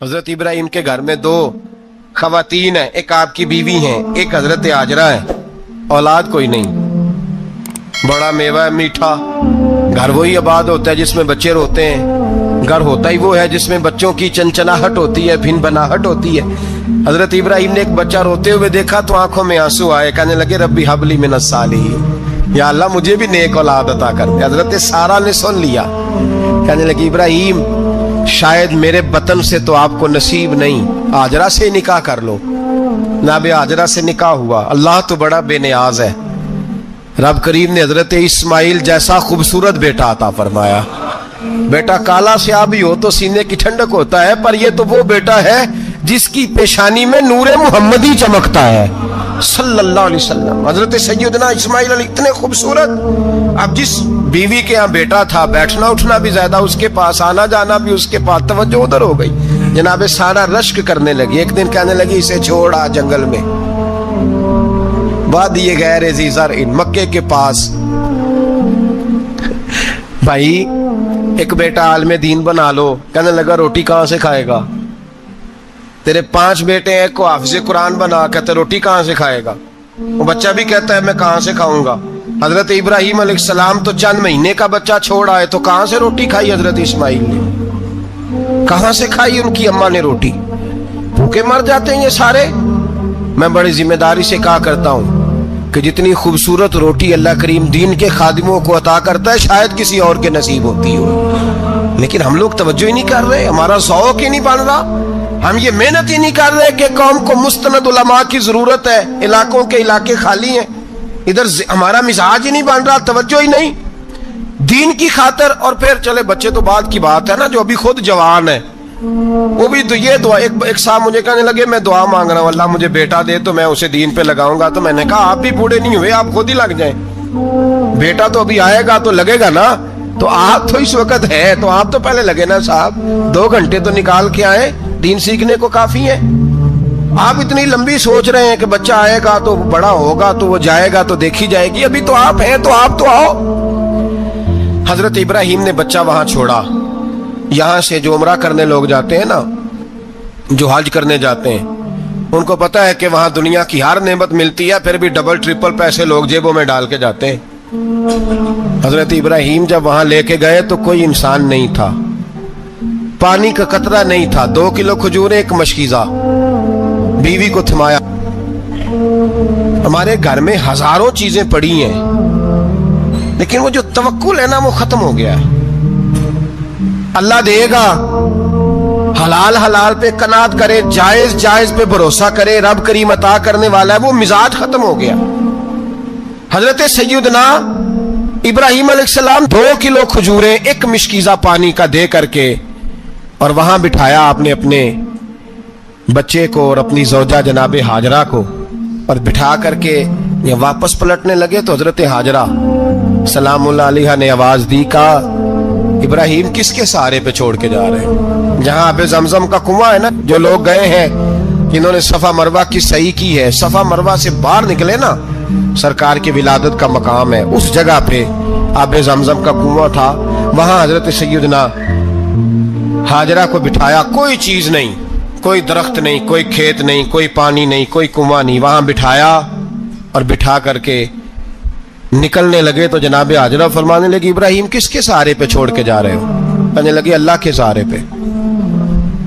हजरत इब्राहिम के घर में दो खवातीन हैं, एक आपकी बीवी हैं, एक हजरत हाजरा है। औलाद कोई नहीं, बड़ा मेवा है मीठा। घर वही आबाद होता है जिसमें बच्चे रोते हैं, घर होता ही वो है जिसमें बच्चों की चंचनाहट होती है, भिन बनाहट होती है। हजरत इब्राहिम ने एक बच्चा रोते हुए देखा तो आंखों में आंसू आए, कहने लगे रब्बी हबली मिनस सालिहीन, या अल्लाह मुझे भी नेक औलाद अता कर दे। हजरत सारा ने सुन लिया, कहने लगी इब्राहिम शायद मेरे बतन से तो आपको नसीब नहीं, हाजरा से निकाह कर लो। नाबे हाजरा से निकाह हुआ। अल्लाह तो बड़ा बेनियाज है, रब करीम ने हजरत इस्माइल जैसा खूबसूरत बेटा अता फरमाया। बेटा काला स्याह भी हो तो सीने की ठंडक होता है, पर ये तो वो बेटा है जिसकी पेशानी में नूरे मुहम्मदी चमकता है सल्लल्लाहु अलैहि वसल्लम। हजरत सैयदना इस्माइल अली इतने खूबसूरत। अब जिस बीवी के यहाँ बेटा था, बैठना उठना भी ज्यादा उसके पास, आना जाना भी उसके पास, तवज्जो उधर हो गई। जनाबे सारा रश्क करने लगी। एक दिन कहने लगी इसे छोड़ आ जंगल में, बाद ये गैर जीजर इन मक्के के पास। भाई एक बेटा आलमे दीन बना लो। कहने लगा रोटी कहां से खाएगा? तेरे 5 बेटे हैं, को हाफिज़े कुरान बना, कहते रोटी कहां से खाएगा? वो बच्चा भी कहता है मैं कहां से खाऊंगा। हजरत इब्राहिम अलैहिस्सलाम तो चंद महीने का बच्चा छोड़ आए, तो कहां से रोटी खाई हजरत इस्माइल ने? कहां से खाई उनकी अम्मा ने रोटी? भूखे मर जाते हैं ये सारे। मैं बड़ी जिम्मेदारी से कहा करता हूं कि जितनी खूबसूरत रोटी अल्लाह करीम दीन के खादिमों को अता करता है शायद किसी और के नसीब होती हो, लेकिन हम लोग तवज्जो ही नहीं कर रहे, हमारा शौक ही नहीं बन रहा, हम ये मेहनत ही नहीं कर रहे कि कौम को मुस्तनद उलमा की जरूरत है। इलाकों के इलाके खाली हैं, इधर हमारा मिजाज ही नहीं बन रहा, तवज्जो ही नहीं दीन की खातर। और फिर चले बच्चे तो बाद की बात है ना, जो अभी खुद जवान है वो भी तो ये दुआ। एक साहब मुझे कहने लगे मैं दुआ मांग रहा हूँ अल्लाह मुझे बेटा दे तो मैं उसे दीन पे लगाऊंगा। तो मैंने कहा आप भी बूढ़े नहीं हुए, आप खुद ही लग जाएं। बेटा तो अभी आएगा तो लगेगा ना, तो आप तो इस वक्त है तो आप तो पहले लगे ना साहब। 2 घंटे तो निकाल के आए, दीन सीखने को काफी है। आप इतनी लंबी सोच रहे हैं कि बच्चा आएगा तो बड़ा होगा तो वो जाएगा तो देखी जाएगी, अभी तो आप हैं तो आप तो आओ। हजरत इब्राहिम ने बच्चा वहां छोड़ा। यहां से जो उम्रा करने लोग जाते हैं ना, जो हज करने जाते हैं, उनको पता है कि वहां दुनिया की हर नेमत मिलती है, फिर भी डबल ट्रिपल पैसे लोग जेबों में डाल के जाते हैं। हजरत इब्राहिम जब वहां लेके गए तो कोई इंसान नहीं था, पानी का कतरा नहीं था, 2 किलो खजूरें, एक मशकीजा। बीवी को थमाया। हमारे घर में हजारों चीजें पड़ी हैं, लेकिन वो जो तवक्कुल है ना वो खत्म हो गया है। अल्लाह देगा, हलाल हलाल पे कनात करे, जायज जायज पे भरोसा करे, रब करीम अता करने वाला है, वो मिजाज खत्म हो गया। हजरत सैयदना इब्राहिम अलैहिस्सलाम 2 किलो खजूरें, एक मिशकीजा पानी का दे करके, और वहां बिठाया आपने अपने बच्चे को और अपनी ज़ौजा जनाबे हाजरा को, और बिठा करके ये वापस पलटने लगे तो हजरत हाजरा सलामुल्लाह अलैहा ने आवाज दी, कहा इब्राहिम किसके सहारे पे छोड़ के जा रहे हैं? जहां आबे जमजम का कुआं है ना, जो लोग गए हैं जिन्होंने सफा मरवा की सही की है, सफा मरवा से बाहर निकले ना, सरकार की विलादत का मकाम है, उस जगह पे आबे जमजम का कुआं था। वहां हजरत सैयदना हाजरा को बिठाया, कोई चीज नहीं, कोई दरख्त नहीं, कोई खेत नहीं, कोई पानी नहीं, कोई कुआं नहीं, वहां बिठाया और बिठा करके निकलने लगे तो जनाबे हाजरा फरमाने लगी इब्राहिम किसके सहारे पे छोड़ के जा रहे हो? कहने लगे अल्लाह के सहारे पे।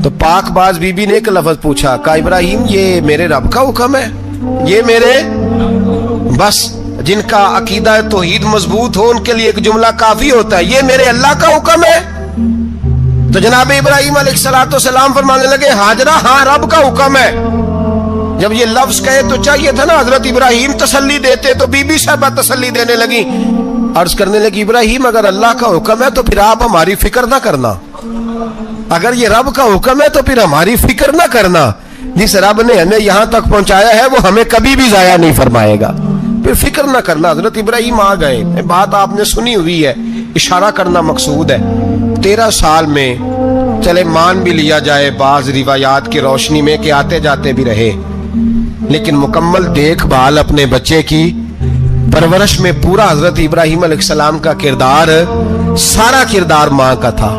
तो पाकबाज बीबी ने एक लफ्ज पूछा, कहा इब्राहिम ये मेरे रब का हुक्म है? ये मेरे बस जिनका अकीदा तौहीद मजबूत हो उनके लिए एक जुमला काफी होता है, ये मेरे अल्लाह का हुक्म है? तो जनाब इब्राहिम अलैहिस्सलाम फरमाने लगे हाजरा हाँ रब का हुक्म है। जब ये लफ्ज कहे तो चाहिए था ना हजरत इब्राहिम तसल्ली देते, तो बीबी साहबा तसल्ली देने लगी, अर्ज करने लगी इब्राहिम अगर अल्लाह का हुक्म है तो फिर आप हमारी फिक्र ना करना, अगर ये रब का हुक्म है तो फिर हमारी फिक्र ना करना, जिस रब ने हमें यहां तक पहुंचाया है वो हमें कभी भी जाया नहीं फरमाएगा, फिर फिक्र ना करना। हजरत इब्राहिम आ गए, बात आपने सुनी हुई है, इशारा करना मकसूद है। 13 साल में चले मान भी लिया जाए बाज रिवायात की रोशनी में कि आते जाते भी रहे, लेकिन मुकम्मल देखभाल अपने बच्चे की परवरिश में पूरा हजरत इब्राहिम अलैहिस्सलाम का किरदार, सारा किरदार माँ का था।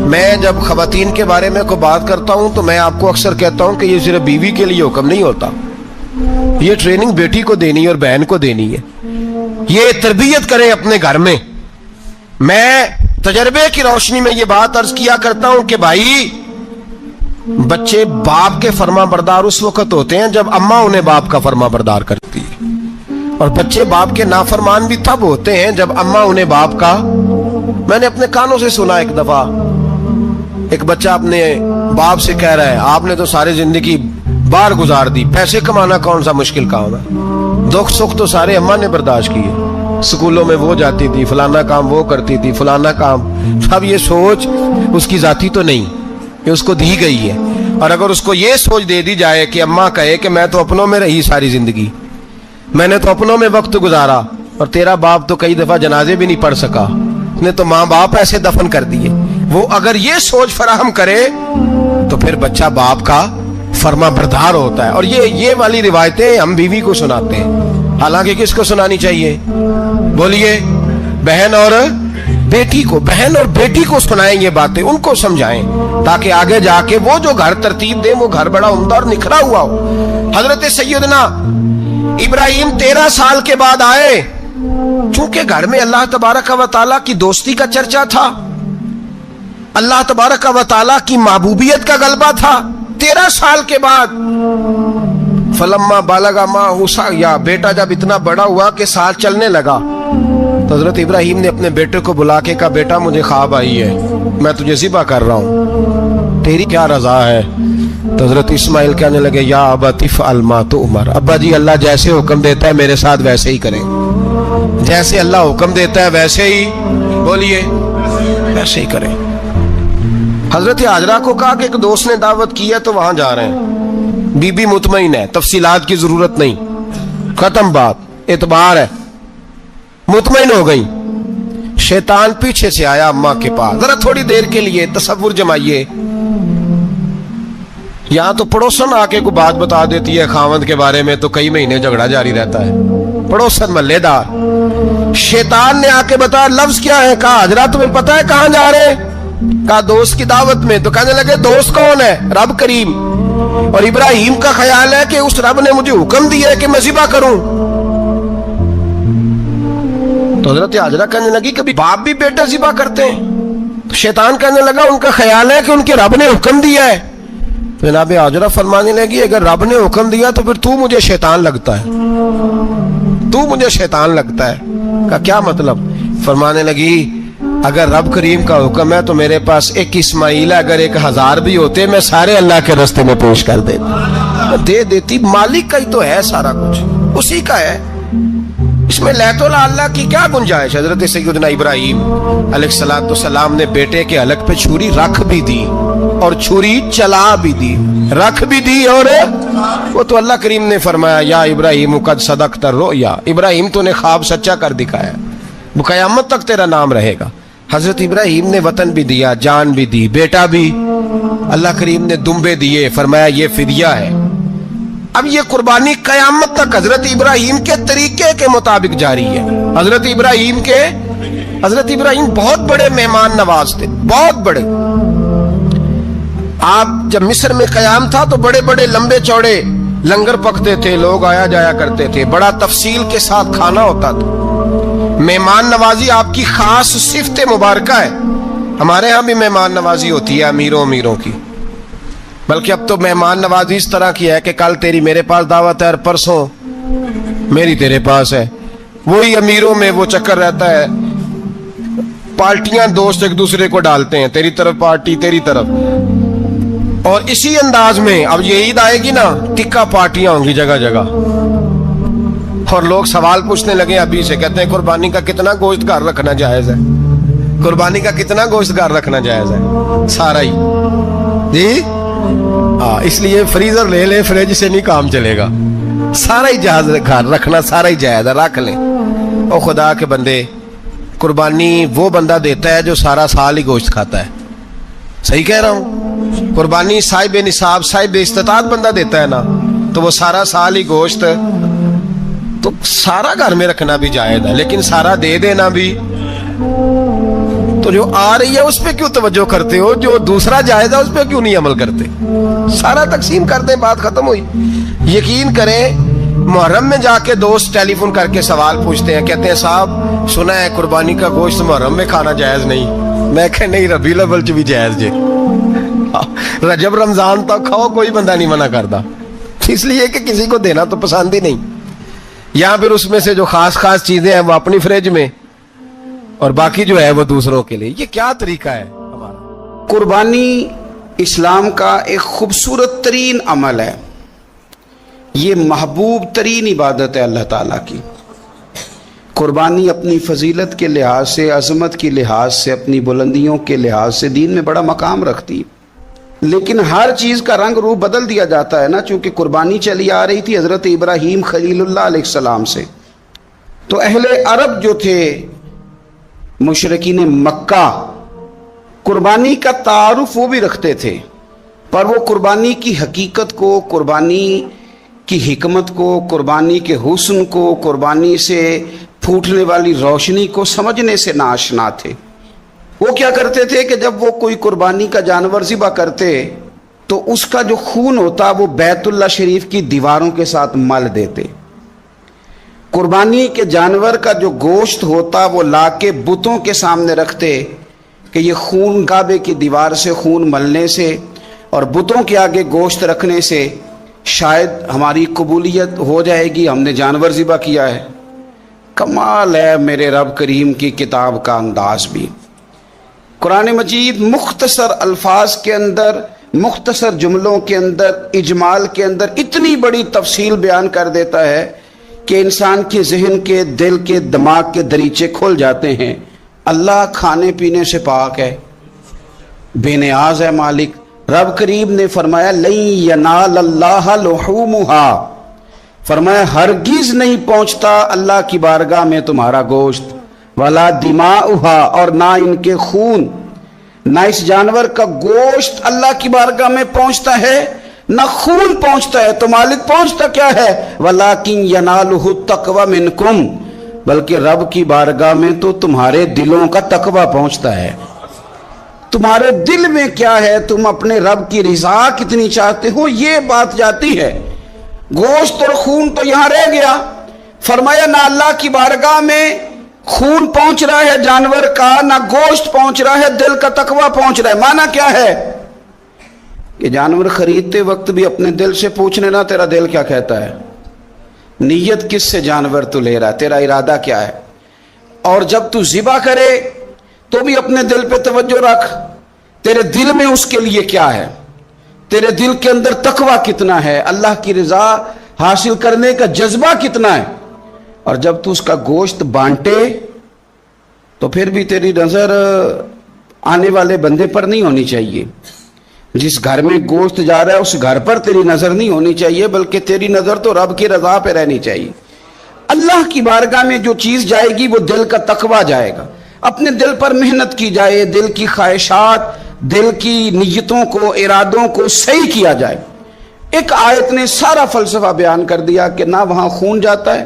मैं जब खवातीन के बारे में कोई बात करता हूँ तो मैं आपको अक्सर कहता हूँ कि ये सिर्फ बीवी के लिए हुक्म नहीं होता, ये ट्रेनिंग बेटी को देनी है और बहन को देनी है। ये तरबियत करें अपने घर में। मैं तजर्बे की रोशनी में ये बात अर्ज किया करता हूं कि भाई, बच्चे बाप के फर्मा बरदार उस वक्त होते हैं जब अम्मा उन्हें बाप का फर्मा बरदार करती है, और बच्चे बाप के नाफरमान भी तब होते हैं जब अम्मा उन्हें बाप का। मैंने अपने कानों से सुना, एक दफा एक बच्चा अपने बाप से कह रहा है, आपने तो सारी जिंदगी बाहर गुजार दी, पैसे कमाना कौन सा मुश्किल काम है, दुख सुख तो सारे अम्मा ने बर्दाश्त किए, स्कूलों में वो जाती थी, फलाना काम वो करती थी, फलाना काम। अब ये सोच उसकी जाती तो नहीं, ये उसको दी गई है। और अगर उसको ये सोच दे दी जाए कि अम्मा कहे कि मैं तो अपनों में रही सारी जिंदगी, मैंने तो अपनों में वक्त गुजारा, और तेरा बाप तो कई दफा जनाजे भी नहीं पढ़ सका, उसने तो माँ बाप ऐसे दफन कर दिए, वो अगर ये सोच फराहम करे तो फिर बच्चा बाप का फर्मा बरदार होता है। और ये वाली रिवायतें हम बीवी को सुनाते हैं, हालांकि किसको सुनानी चाहिए? बोलिए, बहन और बेटी को। बहन और बेटी को सुनाएं ये बातें, उनको समझाएं, ताकि आगे जाके वो जो घर तरतीब दे वो घर बड़ा उम्दा और निखरा हुआ हो। हजरत सैयदना इब्राहिम 13 साल के बाद आए, चूंकि घर में अल्लाह तबारक व तआला की दोस्ती का चर्चा था, अल्लाह तबारक व तआला की महबूबियत का गलबा था। 13 साल के बाद फलम्मा बालगा मा हुसा, या बेटा जब इतना बड़ा हुआ कि साथ चलने लगा, तो हजरत इब्राहिम ने अपने बेटे को बुला के कहा, बेटा मुझे ख्वाब आई है, मैं तुझे ज़िबा कर रहा हूँ, तेरी क्या रजा है? तो हजरत इस्माइल कहने लगे, या अबती फ़अल मा तुअमर, अब्बा जी अल्लाह जैसे हुक्म देता है मेरे साथ वैसे ही करें, जैसे अल्लाह हुक्म देता है वैसे ही, बोलिए, वैसे ही करें। हजरत हाजरा को कहा कि एक दोस्त ने दावत की है तो वहां जा रहे हैं, बीबी मुतमईन है, तफसीलात की जरूरत नहीं, खत्म बात, एतबार है, मुतमईन हो गई। शैतान पीछे से आया अम्मा के पास, जरा थोड़ी देर के लिए तसव्वुर जमाइए, यहां तो पड़ोसन आके कोई बात बता देती है खावंद के बारे में तो कई महीने झगड़ा जारी रहता है, पड़ोसन मल्लेदार। शैतान ने आके बताया, लफ्ज क्या है? कहा, हाजरा तुम्हें पता है कहां जा रहे हैं? कहा, दोस्त की दावत में। तो कहने लगे, दोस्त कौन है? रब करीम। और इब्राहिम का ख्याल है कि उस रब ने मुझे हुक्म दिया है कि मैं ज़िबा करूं। तो हजरत हाजरा कहने लगी, कभी बाप भी बेटा ज़िबा करते हैं? तो शैतान कहने लगा, उनका ख्याल है कि उनके रब ने हुक्म दिया है। तो जनाब हाजरा फरमाने लगी, अगर रब ने हुक्म दिया तो फिर तू मुझे शैतान लगता है, तू मुझे शैतान लगता है। का क्या मतलब? फरमाने लगी, अगर रब करीम का हुक्म है तो मेरे पास एक इस्माइल है, अगर 1000 भी होते मैं सारे अल्लाह के रास्ते में पेश कर दे देती। मालिक का ही तो है सारा कुछ, उसी का है, इसमें लैतुल अल्लाह की क्या गुंजाइश? हजरत सैयदना इब्राहिम अलैहिस्सलाम ने बेटे के हलक पे छुरी रख भी दी और छुरी चला भी दी, रख भी दी, और वो तो अल्लाह करीम ने फरमाया, या इब्राहिम कद सदक़्ता रुया, इब्राहिम तूने ख्वाब सच्चा कर दिखाया, वो क़यामत तक तेरा नाम रहेगा। हजरत इब्राहिम ने वतन भी दिया, जान भी दी, बेटा भी, अल्लाह करीम ने दुम्बे दिए, फरमाया ये फिदिया है। अब ये कुर्बानी कयामत तक हजरत इब्राहिम के तरीके के मुताबिक जारी है। हजरत इब्राहिम बहुत बड़े मेहमान नवाज थे, बहुत बड़े। आप जब मिस्र में कयाम था तो बड़े बड़े लंबे चौड़े लंगर पकते थे, लोग आया जाया करते थे, बड़ा तफसील के साथ खाना होता था। मेहमान नवाजी आपकी खास सिफत मुबारक है। हमारे यहाँ भी मेहमान नवाजी होती है अमीरों की, बल्कि अब तो मेहमान नवाजी इस तरह की है कि कल तेरी मेरे पास दावत है और परसों मेरी तेरे पास है। वही अमीरों में वो चक्कर रहता है, पार्टियां दोस्त एक दूसरे को डालते हैं, तेरी तरफ पार्टी तेरी तरफ। और इसी अंदाज में अब ये ईद आएगी ना, टिक्का पार्टियां होंगी जगह जगह, और लोग सवाल पूछने लगे अभी से, कहते हैं कुर्बानी का कितना गोश्त घर रखना जायज है? कुर्बानी का कितना गोश्त घर रखना जायज है? सारा ही जी, हाँ, इसलिए फ्रीजर ले ले, फ्रिज से नहीं काम चलेगा, सारा ही जायज घर रखना, सारा ही जायज है, रख लें। और खुदा के बंदे, कुर्बानी वो बंदा देता है जो सारा साल ही गोश्त खाता है, सही कह रहा हूं? कुर्बानी साहिब निसाब, साहिब इस्तिताअत बंदा देता है ना, तो वो सारा साल ही गोश्त تو سارا گھر میں رکھنا بھی جائز ہے، لیکن سارا دے دینا بھی، تو جو آ رہی ہے اس پہ کیوں توجہ کرتے ہو؟ جو دوسرا جائز ہے اس پہ کیوں نہیں عمل کرتے؟ سارا تقسیم کر دیں، بات ختم ہوئی۔ یقین کریں محرم میں جا کے دوست ٹیلی فون کر کے سوال پوچھتے ہیں، کہتے ہیں صاحب سنا ہے قربانی کا گوشت محرم میں کھانا جائز نہیں۔ میں کہ نہیں، ربیع الاول چ بھی جائز جے، رجب رمضان تک کھاؤ، کوئی بندہ نہیں منع کرتا، اس لیے کہ کسی کو دینا تو پسند ہی نہیں، یا پھر اس میں سے جو خاص خاص چیزیں ہیں وہ اپنی فریج میں اور باقی جو ہے وہ دوسروں کے لیے۔ یہ کیا طریقہ ہے ہمارا؟ قربانی اسلام کا ایک خوبصورت ترین عمل ہے، یہ محبوب ترین عبادت ہے اللہ تعالیٰ کی۔ قربانی اپنی فضیلت کے لحاظ سے، عظمت کے لحاظ سے، اپنی بلندیوں کے لحاظ سے دین میں بڑا مقام رکھتی ہے، لیکن ہر چیز کا رنگ روپ بدل دیا جاتا ہے نا، چونکہ قربانی چلی آ رہی تھی حضرت ابراہیم خلیل اللہ علیہ السلام سے، تو اہل عرب جو تھے مشرکین مکہ قربانی کا تعارف وہ بھی رکھتے تھے، پر وہ قربانی کی حقیقت کو، قربانی کی حکمت کو، قربانی کے حسن کو، قربانی سے پھوٹنے والی روشنی کو سمجھنے سے ناآشنا تھے۔ وہ کیا کرتے تھے کہ جب وہ کوئی قربانی کا جانور ذبح کرتے تو اس کا جو خون ہوتا وہ بیت اللہ شریف کی دیواروں کے ساتھ مل دیتے۔ قربانی کے جانور کا جو گوشت ہوتا وہ لا کے بتوں کے سامنے رکھتے کہ یہ خون کعبے کی دیوار سے خون ملنے سے اور بتوں کے آگے گوشت رکھنے سے شاید ہماری قبولیت ہو جائے گی، ہم نے جانور ذبح کیا ہے۔ کمال ہے میرے رب کریم کی کتاب کا انداز بھی۔ قرآن مجید مختصر الفاظ کے اندر، مختصر جملوں کے اندر، اجمال کے اندر اتنی بڑی تفصیل بیان کر دیتا ہے کہ انسان کے ذہن کے، دل کے، دماغ کے دریچے کھل جاتے ہیں۔ اللہ کھانے پینے سے پاک ہے، بے نیاز ہے مالک۔ رب کریم نے فرمایا لن ینال اللہ لحومہا، فرمایا ہرگز نہیں پہنچتا اللہ کی بارگاہ میں تمہارا گوشت، ولا دماؤہا، اور نہ ان کے خون، نہ اس جانور کا گوشت اللہ کی بارگاہ میں پہنچتا ہے، نہ خون پہنچتا ہے، تو مالک پہنچتا کیا ہے؟ ولیکن ینالہ التقوی منکم، بلکہ رب کی بارگاہ میں تو تمہارے دلوں کا تقوی پہنچتا ہے۔ تمہارے دل میں کیا ہے، تم اپنے رب کی رضا کتنی چاہتے ہو، یہ بات جاتی ہے۔ گوشت اور خون تو یہاں رہ گیا، فرمایا نہ اللہ کی بارگاہ میں خون پہنچ رہا ہے جانور کا، نہ گوشت پہنچ رہا ہے، دل کا تقوی پہنچ رہا ہے۔ معنی کیا ہے کہ جانور خریدتے وقت بھی اپنے دل سے پوچھ لینا تیرا دل کیا کہتا ہے، نیت کس سے جانور تو لے رہا ہے، تیرا ارادہ کیا ہے، اور جب تو ذبح کرے تو بھی اپنے دل پہ توجہ رکھ، تیرے دل میں اس کے لیے کیا ہے، تیرے دل کے اندر تقوی کتنا ہے، اللہ کی رضا حاصل کرنے کا جذبہ کتنا ہے۔ اور جب تو اس کا گوشت بانٹے تو پھر بھی تیری نظر آنے والے بندے پر نہیں ہونی چاہیے، جس گھر میں گوشت جا رہا ہے اس گھر پر تیری نظر نہیں ہونی چاہیے، بلکہ تیری نظر تو رب کی رضا پہ رہنی چاہیے۔ اللہ کی بارگاہ میں جو چیز جائے گی وہ دل کا تقوی جائے گا، اپنے دل پر محنت کی جائے، دل کی خواہشات، دل کی نیتوں کو، ارادوں کو صحیح کیا جائے۔ ایک آیت نے سارا فلسفہ بیان کر دیا کہ نہ وہاں خون جاتا ہے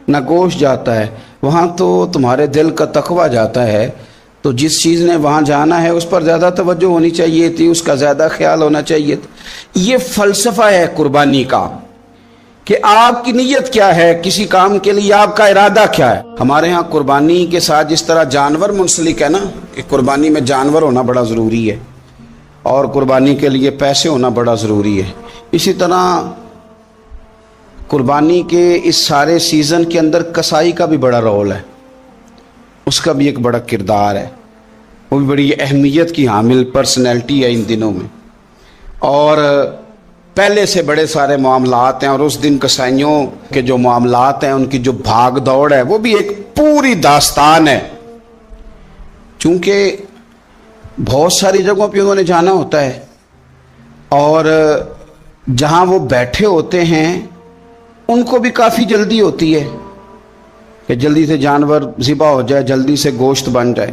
نہ گوشت جاتا ہے، وہاں تو تمہارے دل کا تقوی جاتا ہے، تو جس چیز نے وہاں جانا ہے اس پر زیادہ توجہ ہونی چاہیے تھی، اس کا زیادہ خیال ہونا چاہیے تھا۔ یہ فلسفہ ہے قربانی کا کہ آپ کی نیت کیا ہے، کسی کام کے لیے آپ کا ارادہ کیا ہے۔ ہمارے ہاں قربانی کے ساتھ جس طرح جانور منسلک ہے نا، کہ قربانی میں جانور ہونا بڑا ضروری ہے اور قربانی کے لیے پیسے ہونا بڑا ضروری ہے، اسی طرح قربانی کے اس سارے سیزن کے اندر کسائی کا بھی بڑا رول ہے، اس کا بھی ایک بڑا کردار ہے، وہ بھی بڑی اہمیت کی حامل پرسنالٹی ہے ان دنوں میں، اور پہلے سے بڑے سارے معاملات ہیں، اور اس دن کسائیوں کے جو معاملات ہیں ان کی جو بھاگ دوڑ ہے وہ بھی ایک پوری داستان ہے، چونکہ بہت ساری جگہوں پہ انہوں نے جانا ہوتا ہے، اور جہاں وہ بیٹھے ہوتے ہیں ان کو بھی کافی جلدی ہوتی ہے کہ جلدی سے جانور ذبح ہو جائے، جلدی سے گوشت بن جائے،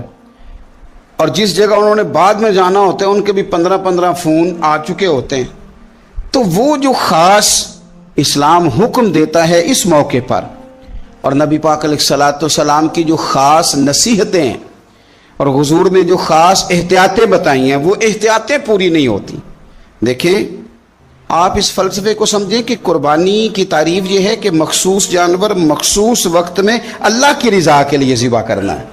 اور جس جگہ انہوں نے بعد میں جانا ہوتا ہے ان کے بھی 15 فون آ چکے ہوتے ہیں، تو وہ جو خاص اسلام حکم دیتا ہے اس موقع پر اور نبی پاک علیہ السلام کی جو خاص نصیحتیں ہیں اور حضور نے جو خاص احتیاطیں بتائی ہیں وہ احتیاطیں پوری نہیں ہوتی. دیکھیں آپ اس فلسفے کو سمجھیں کہ قربانی کی تعریف یہ ہے کہ مخصوص جانور مخصوص وقت میں اللہ کی رضا کے لیے ذبح کرنا ہے،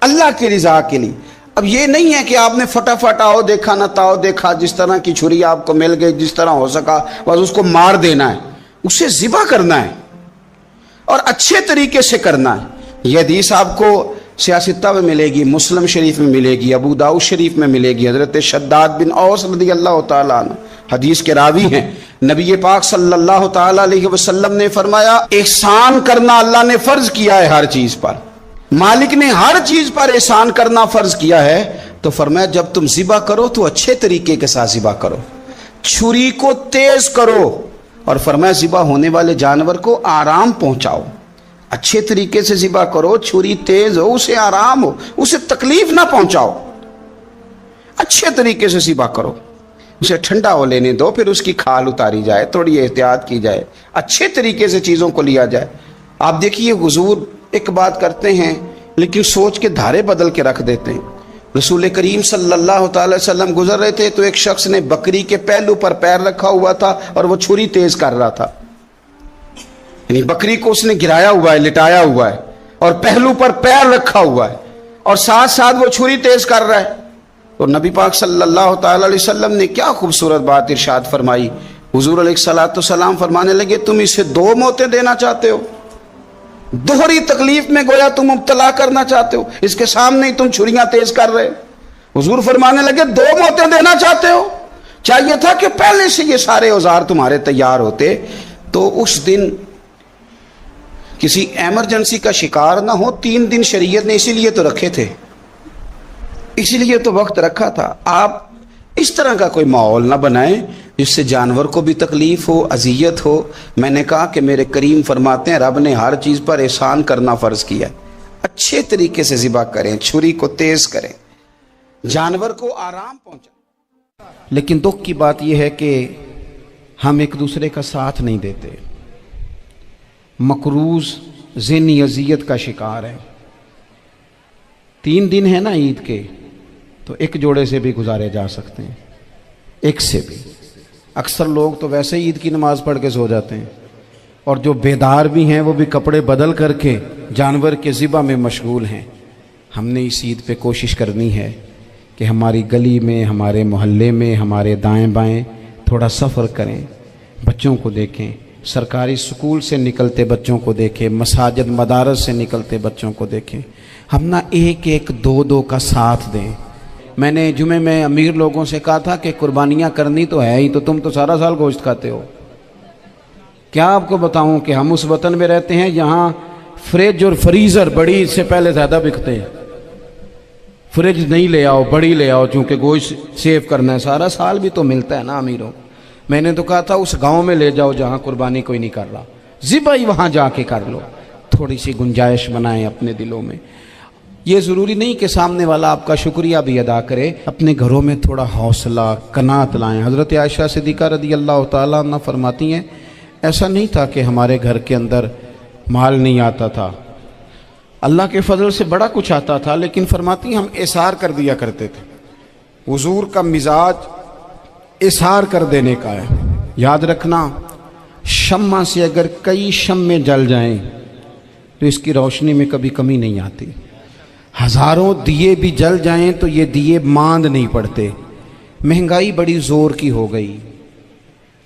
اللہ کی رضا کے لیے. اب یہ نہیں ہے کہ آپ نے فٹافٹ آؤ دیکھا نہ تاؤ دیکھا، جس طرح کی چھری آپ کو مل گئی جس طرح ہو سکا بس اس کو مار دینا ہے. اسے ذبح کرنا ہے اور اچھے طریقے سے کرنا ہے. یہ حدیث آپ کو سیاستہ میں ملے گی، مسلم شریف میں ملے گی، ابو داؤد شریف میں ملے گی. حضرت شداد بن اوس رضی اللہ تعالیٰ عنہ حدیث کے راوی ہیں. نبی پاک صلی اللہ تعالیٰ علیہ وسلم نے فرمایا احسان کرنا اللہ نے فرض کیا ہے ہر چیز پر. مالک نے ہر چیز پر احسان کرنا فرض کیا ہے. تو فرمایا جب تم ذبح کرو تو اچھے طریقے کے ساتھ ذبح کرو، چھری کو تیز کرو، اور فرمایا ذبح ہونے والے جانور کو آرام پہنچاؤ. اچھے طریقے سے ذبح کرو، چھری تیز ہو، اسے آرام ہو، اسے تکلیف نہ پہنچاؤ. اچھے طریقے سے ذبح کرو، اسے ٹھنڈا ہو لینے دو، پھر اس کی کھال اتاری جائے، تھوڑی احتیاط کی جائے، اچھے طریقے سے چیزوں کو لیا جائے. آپ دیکھیے حضور ایک بات کرتے ہیں لیکن سوچ کے دھارے بدل کے رکھ دیتے ہیں. رسول کریم صلی اللہ تعالی وسلم گزر رہے تھے تو ایک شخص نے بکری کے پہلو پر پیر رکھا ہوا تھا اور وہ چھری تیز کر رہا تھا. یعنی بکری کو اس نے گرایا ہوا ہے، لٹایا ہوا ہے اور پہلو پر پیر رکھا ہوا ہے اور ساتھ ساتھ وہ چھری تیز کر رہا ہے. اور نبی پاک صلی اللہ تعالی علیہ وسلم نے کیا خوبصورت بات ارشاد فرمائی. حضور علیہ السلام فرمانے لگے تم اسے 2 موتیں دینا چاہتے ہو، دوہری تکلیف میں گویا تم مبتلا کرنا چاہتے ہو، اس کے سامنے ہی تم چھریاں تیز کر رہے. حضور فرمانے لگے 2 موتیں دینا چاہتے ہو، چاہیے تھا کہ پہلے سے یہ سارے اوزار تمہارے تیار ہوتے تو اس دن کسی ایمرجنسی کا شکار نہ ہو. 3 دن شریعت نے اسی لیے تو رکھے تھے، اسی لیے تو وقت رکھا تھا. آپ اس طرح کا کوئی ماحول نہ بنائیں جس سے جانور کو بھی تکلیف ہو، اذیت ہو. میں نے کہا کہ میرے کریم فرماتے ہیں رب نے ہر چیز پر احسان کرنا فرض کیا ہے. اچھے طریقے سے ذبح کریں، چھری کو تیز کریں، جانور کو آرام پہنچائیں. لیکن دکھ کی بات یہ ہے کہ ہم ایک دوسرے کا ساتھ نہیں دیتے. مقروض ذہنی اذیت کا شکار ہے. 3 دن ہے نا عید کے، تو ایک جوڑے سے بھی گزارے جا سکتے ہیں، ایک سے بھی. اکثر لوگ تو ویسے ہی عید کی نماز پڑھ کے سو جاتے ہیں اور جو بیدار بھی ہیں وہ بھی کپڑے بدل کر کے جانور کے ذبح میں مشغول ہیں. ہم نے اس عید پہ کوشش کرنی ہے کہ ہماری گلی میں، ہمارے محلے میں، ہمارے دائیں بائیں تھوڑا سفر کریں، بچوں کو دیکھیں، سرکاری سکول سے نکلتے بچوں کو دیکھیں، مساجد مدارس سے نکلتے بچوں کو دیکھیں. ہم نہ ایک 2 کا ساتھ دیں. میں نے جمعے میں امیر لوگوں سے کہا تھا کہ قربانیاں کرنی تو ہے ہی، تو تم تو سارا سال گوشت کھاتے ہو. کیا آپ کو بتاؤں کہ ہم اس وطن میں رہتے ہیں یہاں فریج اور فریزر بڑی عید سے پہلے زیادہ بکتے ہیں. فریج نہیں لے آؤ، بڑی لے آؤ، چونکہ گوشت سیو کرنا ہے، سارا سال بھی تو ملتا ہے نا امیروں. میں نے تو کہا تھا اس گاؤں میں لے جاؤ جہاں قربانی کوئی نہیں کر رہا، ذبح ہی وہاں جا کے کر لو. تھوڑی سی گنجائش بنائیں اپنے دلوں میں. یہ ضروری نہیں کہ سامنے والا آپ کا شکریہ بھی ادا کرے، اپنے گھروں میں تھوڑا حوصلہ قناعت لائیں. حضرت عائشہ صدیقہ رضی اللہ تعالیٰ عنہ فرماتی ہیں ایسا نہیں تھا کہ ہمارے گھر کے اندر مال نہیں آتا تھا، اللہ کے فضل سے بڑا کچھ آتا تھا، لیکن فرماتی ہیں ہم اثار کر دیا کرتے تھے. حضور کا مزاج اثار کر دینے کا ہے. یاد رکھنا شمع سے اگر کئی شمعیں جل جائیں تو اس کی روشنی میں کبھی کمی نہیں آتی. ہزاروں دیے بھی جل جائیں تو یہ دیے ماند نہیں پڑتے. مہنگائی بڑی زور کی ہو گئی،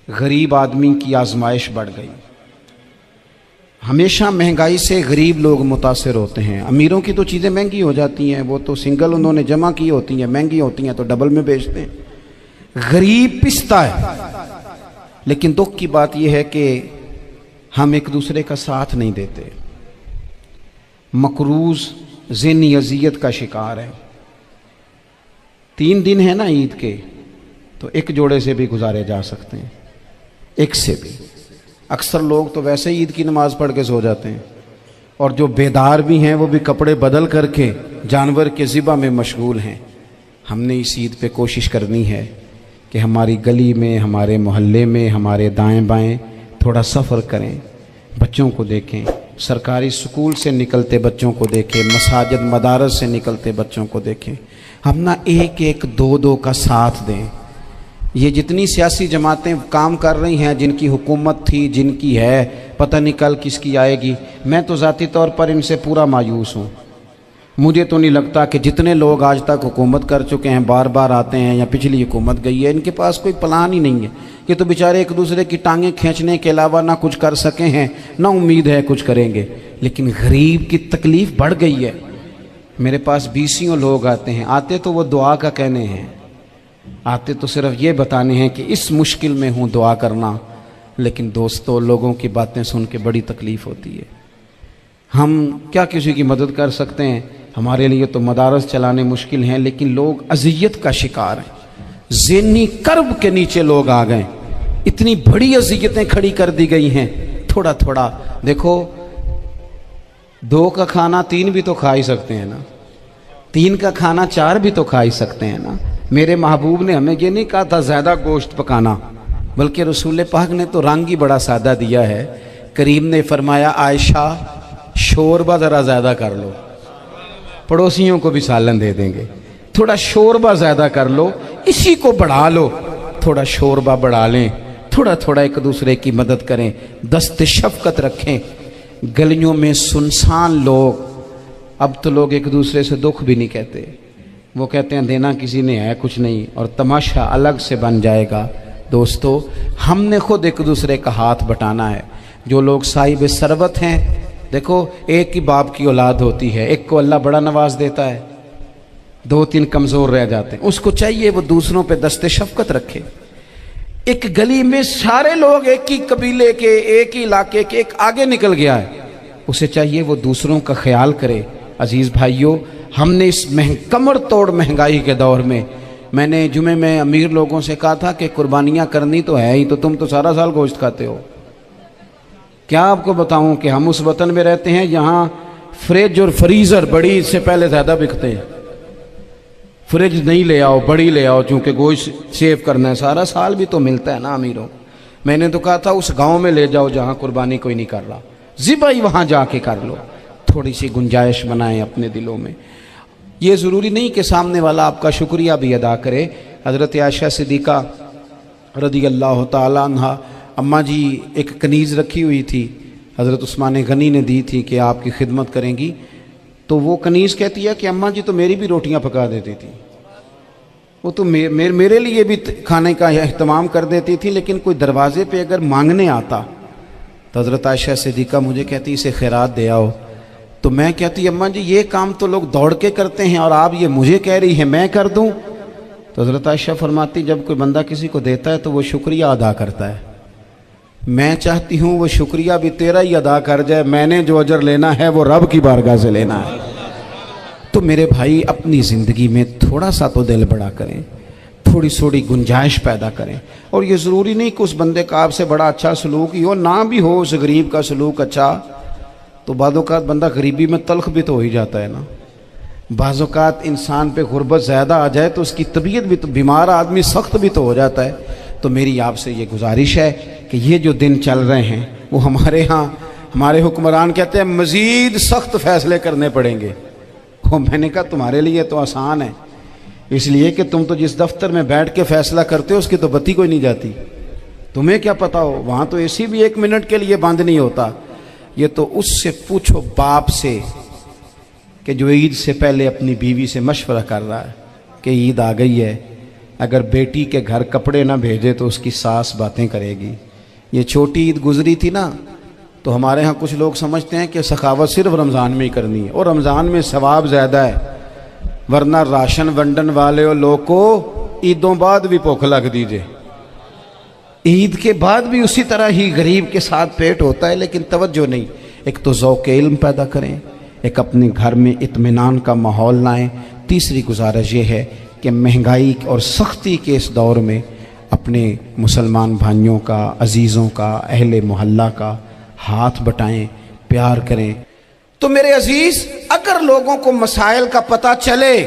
غریب آدمی کی آزمائش بڑھ گئی. ہمیشہ مہنگائی سے غریب لوگ متاثر ہوتے ہیں. امیروں کی تو چیزیں مہنگی ہو جاتی ہیں، وہ تو سنگل انہوں نے جمع کی ہوتی ہیں، مہنگی ہوتی ہیں تو ڈبل میں بیچتے ہیں. غریب پستا ہے. لیکن دکھ کی بات یہ ہے کہ ہم ایک دوسرے کا ساتھ نہیں دیتے. مقروض ذہنی اذیت کا شکار ہے. 3 دن ہے نا عید کے، تو ایک جوڑے سے بھی گزارے جا سکتے ہیں، ایک سے بھی. اکثر لوگ تو ویسے ہی عید کی نماز پڑھ کے سو جاتے ہیں اور جو بیدار بھی ہیں وہ بھی کپڑے بدل کر کے جانور کے ذبح میں مشغول ہیں. ہم نے اس عید پہ کوشش کرنی ہے کہ ہماری گلی میں، ہمارے محلے میں، ہمارے دائیں بائیں تھوڑا سفر کریں، بچوں کو دیکھیں، सरकारी स्कूल से निकलते बच्चों को देखें, मसाजिद मदारस से निकलते बच्चों को देखें, हम ना एक एक दो दो का साथ दें। ये जितनी सियासी जमातें काम कर रही हैं, जिनकी हुकूमत थी, जिनकी है, पता नहीं कल किसकी आएगी, मैं तो ज़ाती तौर पर इनसे पूरा मायूस हूँ। मुझे तो नहीं लगता कि जितने लोग आज तक हुकूमत कर चुके हैं, बार बार आते हैं या पिछली हुकूमत गई है, इनके पास कोई प्लान ही नहीं है। ये तो बेचारे एक दूसरे की टांगें खींचने के अलावा ना कुछ कर सके हैं, ना उम्मीद है कुछ करेंगे। लेकिन गरीब की तकलीफ़ बढ़ गई है। मेरे पास 20 लोग आते हैं, आते तो वो दुआ का कहने हैं, आते तो सिर्फ ये बताने हैं कि इस मुश्किल में हूँ, दुआ करना। लेकिन दोस्तों, लोगों की बातें सुन के बड़ी तकलीफ़ होती है। हम क्या किसी की मदद कर सकते हैं? हमारे लिए तो मदारस चलाने मुश्किल हैं, लेकिन लोग अज़ियत का शिकार हैं। ज़हनी कर्ब के नीचे लोग आ गए, इतनी बड़ी अज़ियतें खड़ी कर दी गई हैं। थोड़ा थोड़ा देखो, 2 का खाना 3 भी तो खा ही सकते हैं ना, 3 का खाना 4 भी तो खा ही सकते हैं ना। मेरे महबूब ने हमें ये नहीं कहा था ज़्यादा गोश्त पकाना, बल्कि रसूल पाक ने तो रंग ही बड़ा सादा दिया है। करीम ने फरमाया, आयशा शोरबा ज़रा ज़्यादा कर लो, पड़ोसियों को भी सालन दे देंगे, थोड़ा शोरबा ज़्यादा कर लो, इसी को बढ़ा लो, थोड़ा शोरबा बढ़ा लें, थोड़ा थोड़ा एक दूसरे की मदद करें, दस्त शफ़क़त रखें। गलियों में सुनसान लोग, अब तो लोग एक दूसरे से दुख भी नहीं कहते, वो कहते हैं देना किसी ने है कुछ नहीं, और तमाशा अलग से बन जाएगा। दोस्तों, हमने खुद एक दूसरे का हाथ बटाना है। जो लोग साहिब सरबत हैं, देखो एक ही बाप की औलाद होती है, एक को अल्लाह बड़ा नवाज देता है, 2-3 कमज़ोर रह जाते हैं, उसको चाहिए वो दूसरों पे दस्ते शफ़क़त रखे। एक गली में सारे लोग एक ही कबीले के, एक ही इलाके के, एक आगे निकल गया है, उसे चाहिए वो दूसरों का ख्याल करे। अजीज़ भाइयों, हमने इस कमर तोड़ महंगाई के दौर में, मैंने जुमे में अमीर लोगों से कहा था कि कुर्बानियाँ करनी तो है ही, तो तुम तो सारा साल गोश्त खाते हो। क्या आपको बताऊं कि हम उस वतन में रहते हैं यहाँ फ्रिज और फ्रीज़र बड़ी इससे पहले ज़्यादा बिकते हैं। फ्रिज नहीं ले आओ, बड़ी ले आओ, चूँकि गोश्त सेव करना है, सारा साल भी तो मिलता है ना अमीरों। मैंने तो कहा था उस गांव में ले जाओ जहाँ कुर्बानी कोई नहीं कर रहा, ज़िबा ही वहाँ जाके कर लो। थोड़ी सी गुंजाइश बनाएं अपने दिलों में। ये ज़रूरी नहीं कि सामने वाला आपका शुक्रिया भी अदा करे। हज़रत आयशा सिद्दीक़ा रज़ी अल्लाह तआला अन्हा, अम्मा जी एक कनीज़ रखी हुई थी, हज़रत उस्मान गनी ने दी थी कि आपकी खिदमत करेंगी। तो वो कनीज़ कहती है कि अम्मा जी तो मेरी भी रोटियां पका देती थी, वो तो मेरे लिए भी खाने का अहतमाम कर देती थी, लेकिन कोई दरवाज़े पे अगर मांगने आता तो हज़रत आयशा सिद्दीक़ा मुझे कहती इसे खैरात दे आओ। तो मैं कहती अम्मा जी ये काम तो लोग दौड़ के करते हैं और आप ये मुझे कह रही है मैं कर दूँ? तो हज़रत आयशा फरमाती जब कोई बंदा किसी को देता है तो वो शुक्रिया अदा करता है। मैं चाहती हूँ वो शुक्रिया भी तेरा ही अदा कर जाए, मैंने जो अजर लेना है वो रब की बारगाह से लेना है। तो मेरे भाई, अपनी ज़िंदगी में थोड़ा सा तो दिल बड़ा करें, थोड़ी थोड़ी गुंजाइश पैदा करें। और ये ज़रूरी नहीं कि उस बंदे का आपसे बड़ा अच्छा सलूक ही हो, ना भी हो उस गरीब का सलूक अच्छा, तो बाज़-औक़ात बंदा गरीबी में तल्ख़ भी तो हो ही जाता है ना। बाज़-औक़ात इंसान पे गुर्बत ज़्यादा आ जाए तो उसकी तबीयत भी तो, बीमार आदमी सख्त भी तो हो जाता है। तो मेरी आपसे ये गुजारिश है कि ये जो दिन चल रहे हैं वो हमारे यहाँ हमारे हुक्मरान कहते हैं मज़ीद सख्त फ़ैसले करने पड़ेंगे। वो मैंने कहा तुम्हारे लिए तो आसान है, इसलिए कि तुम तो जिस दफ्तर में बैठ के फ़ैसला करते हो उसकी तो बत्ती कोई नहीं जाती, तुम्हें क्या पता हो, वहाँ तो एसी भी 1 मिनट के लिए बंद नहीं होता। ये तो उससे पूछो बाप से कि जो ईद से पहले अपनी बीवी से मशवरा कर रहा है कि ईद आ गई है, अगर बेटी के घर कपड़े ना भेजे तो उसकी सास बातें करेगी। ये छोटी ईद गुजरी थी ना, तो हमारे यहाँ कुछ लोग समझते हैं कि सखावत सिर्फ रमज़ान में ही करनी है, और रमज़ान में सवाब ज़्यादा है, वरना राशन वंडन वाले और लोग को ईदों बाद भी भूख लग दीजिए, ईद के बाद भी उसी तरह ही गरीब के साथ पेट होता है, लेकिन तवज्जो नहीं। एक तो ज़ौक़ इल्म पैदा करें, एक अपने घर में इत्मीनान का माहौल लाएं। तीसरी गुजारिश ये है कि महंगाई और सख्ती के इस दौर में अपने मुसलमान भाइयों का, अजीज़ों का, अहले मोहल्ला का हाथ बटाएं, प्यार करें। तो मेरे अजीज़, अगर लोगों को मसाइल का पता चले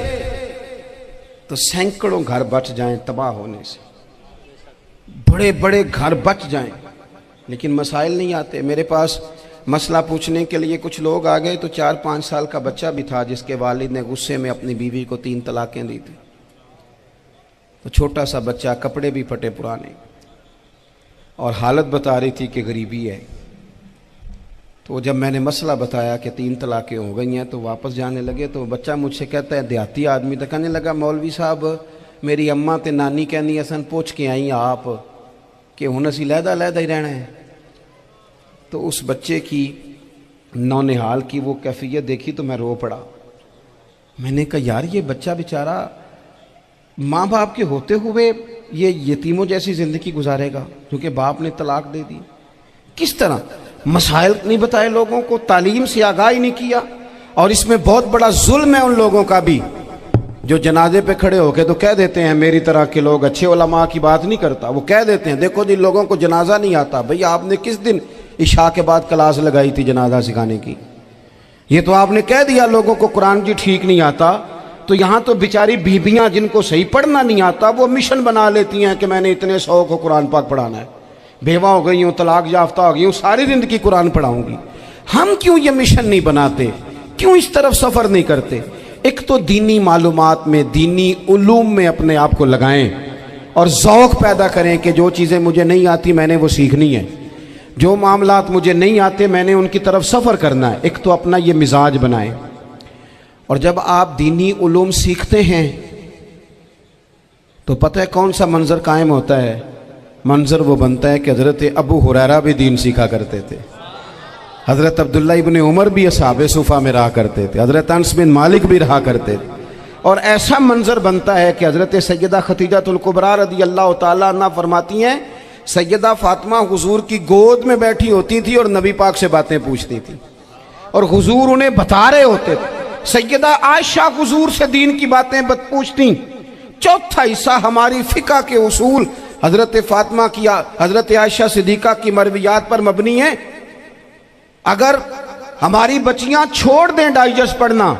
तो सैकड़ों घर बच जाएं तबाह होने से, बड़े बड़े घर बच जाएं, लेकिन मसाइल नहीं आते। मेरे पास مسئلہ پوچھنے کے لیے کچھ لوگ آ گئے تو 4-5 سال کا بچہ بھی تھا جس کے والد نے غصے میں اپنی بیوی کو 3 طلاقیں دی تھی. تو چھوٹا سا بچہ، کپڑے بھی پھٹے پرانے، اور حالت بتا رہی تھی کہ غریبی ہے. تو جب میں نے مسئلہ بتایا کہ 3 طلاقیں ہو گئی ہیں تو واپس جانے لگے. تو بچہ مجھ سے کہتا ہے، دیہاتی آدمی تو کہنے لگا، مولوی صاحب میری اماں تے نانی کہنی اسن پوچھ کے آئی آپ کہ ہن اسی لہدا ہی رہنا ہے. تو اس بچے کی نونہال کی وہ کیفیت دیکھی تو میں رو پڑا. میں نے کہا یار یہ بچہ بیچارہ ماں باپ کے ہوتے ہوئے یہ یتیموں جیسی زندگی گزارے گا کیونکہ باپ نے طلاق دے دی. کس طرح مسائل نہیں بتائے لوگوں کو، تعلیم سے آگاہی نہیں کیا. اور اس میں بہت بڑا ظلم ہے ان لوگوں کا بھی جو جنازے پہ کھڑے ہو کے تو کہہ دیتے ہیں، میری طرح کے لوگ اچھے علماء کی بات نہیں کرتا، وہ کہہ دیتے ہیں دیکھو جن لوگوں کو جنازہ نہیں آتا. بھئی آپ نے کس دن عشاء کے بعد کلاس لگائی تھی جنازہ سکھانے کی؟ یہ تو آپ نے کہہ دیا لوگوں کو قرآن جی ٹھیک نہیں آتا. تو یہاں تو بیچاری بیویاں جن کو صحیح پڑھنا نہیں آتا وہ مشن بنا لیتی ہیں کہ میں نے اتنے 100 کو قرآن پاک پڑھانا ہے، بیوہ ہو گئی ہوں، طلاق یافتہ ہو گئی ہوں، ساری زندگی قرآن پڑھاؤں گی. ہم کیوں یہ مشن نہیں بناتے؟ کیوں اس طرف سفر نہیں کرتے؟ ایک تو دینی معلومات میں، دینی علوم میں اپنے آپ کو لگائیں اور ذوق پیدا کریں کہ جو چیزیں مجھے نہیں آتی میں نے وہ سیکھنی ہے، جو معاملات مجھے نہیں آتے میں نے ان کی طرف سفر کرنا ہے. ایک تو اپنا یہ مزاج بنائیں. اور جب آپ دینی علوم سیکھتے ہیں تو پتہ ہے کون سا منظر قائم ہوتا ہے؟ منظر وہ بنتا ہے کہ حضرت ابو ہریرہ بھی دین سیکھا کرتے تھے، حضرت عبداللہ ابن عمر بھی اصحاب صفہ میں رہا کرتے تھے، حضرت انس بن مالک بھی رہا کرتے تھے. اور ایسا منظر بنتا ہے کہ حضرت سیدہ خدیجہ الکبریٰ رضی اللہ تعالیٰ عنہ فرماتی ہیں سیدہ فاطمہ حضور کی گود میں بیٹھی ہوتی تھی اور نبی پاک سے باتیں پوچھتی تھی اور حضور انہیں بتا رہے ہوتے تھے. سیدہ عائشہ حضور سے دین کی باتیں پوچھتی. چوتھا حصہ ہماری فقہ کے اصول حضرت فاطمہ کی، حضرت عائشہ صدیقہ کی مرویات پر مبنی ہیں. اگر ہماری بچیاں چھوڑ دیں ڈائجسٹ پڑھنا،